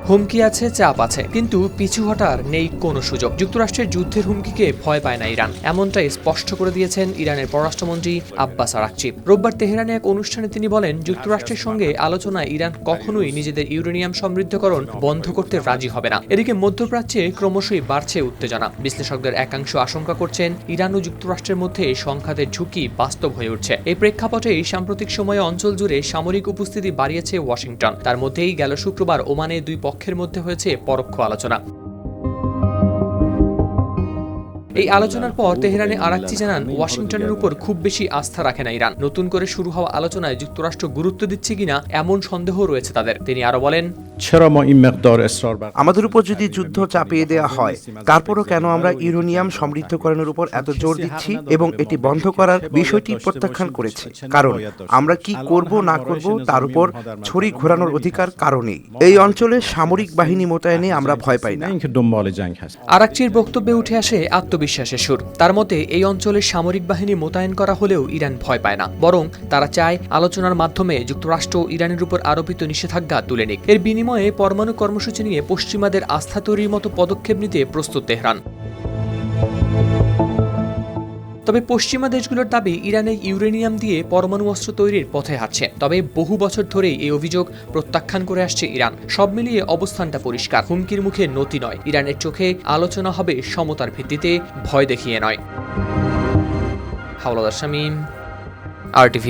হুমকি আছে, চাপ আছে, কিন্তু পিছু হটার নেই কোনো সুযোগ। যুক্তরাষ্ট্রের যুদ্ধের হুমকিকে ভয় পায় না ইরান, এমনটাই স্পষ্ট করে দিয়েছেন ইরানের পররাষ্ট্রমন্ত্রী আব্বাস আরাকচি। রোববার তেহরানে এক অনুষ্ঠানে তিনি বলেন, যুক্তরাষ্ট্রের সঙ্গে আলোচনায় ইরান কখনোই নিজেদের ইউরেনিয়াম সমৃদ্ধকরণ বন্ধ করতে রাজি হবে না। এদিকে মধ্যপ্রাচ্যে ক্রমশই বাড়ছে উত্তেজনা। বিশ্লেষকদের একাংশ আশঙ্কা করছেন, ইরান ও যুক্তরাষ্ট্রের মধ্যে সংঘাতের ঝুঁকি বাস্তব হয়ে উঠছে। এই প্রেক্ষাপটেই সাম্প্রতিক সময়ে অঞ্চল জুড়ে সামরিক উপস্থিতি বাড়িয়েছে ওয়াশিংটন। তার মধ্যেই গেল শুক্রবার ওমানে দুই পক্ষের মধ্যে হয়েছে পরোক্ষ আলোচনা। এই আলোচনার পর তেহরানে আরাকচি জানান, ওয়াশিংটনের উপর খুব বেশি আস্থা রাখে না ইরান। নতুন করে শুরু হওয়া আলোচনায় যুক্তরাষ্ট্র গুরুত্ব দিচ্ছে কিনা এমন সন্দেহ রয়েছে তাদের। তিনি আরো বলেন, আমাদের উপর যদি যুদ্ধ চাপিয়ে দেওয়া হয়, তারপরও কেন আমরা ইউরেনিয়াম সমৃদ্ধকরণের উপর এত জোর দিচ্ছি এবং এটি বন্ধ করার বিষয়টি প্রত্যাখ্যান করেছি? কারণ আমরা কি করব না করব তার উপর ছড়ি ঘোরানোর অধিকার কারণেই এই অঞ্চলে সামরিক বাহিনী মোতায়েনে আমরা ভয় পাই না। আরাকচির বক্তব্যে উঠে আসে আত্মবিশ্বাসের সুর। তার মতে, এই অঞ্চলে সামরিক বাহিনী মোতায়েন করা হলেও ইরান ভয় পায় না, বরং তারা চায় আলোচনার মাধ্যমে যুক্তরাষ্ট্র ইরানের উপর আরোপিত নিষেধাজ্ঞা তুলে নিক। এর বিনিময়ে পরমাণু কর্মসূচি নিয়ে পশ্চিমাদের আস্থা তৈরির মতো পদক্ষেপ নিতে প্রস্তুত তেহরান। তবে পশ্চিমা দেশগুলোর দাবি, ইরানে ইউরেনিয়াম দিয়ে পরমাণু অস্ত্র তৈরির পথে হাঁটছে। তবে বহু বছর ধরেই এই অভিযোগ প্রত্যাখ্যান করে আসছে ইরান। সব মিলিয়ে অবস্থানটা পরিষ্কার, হুমকির মুখে নতি নয়। ইরানের চোখে আলোচনা হবে সমতার ভিত্তিতে, ভয় দেখিয়ে নয়। হাওলাদার শামীম, RTV।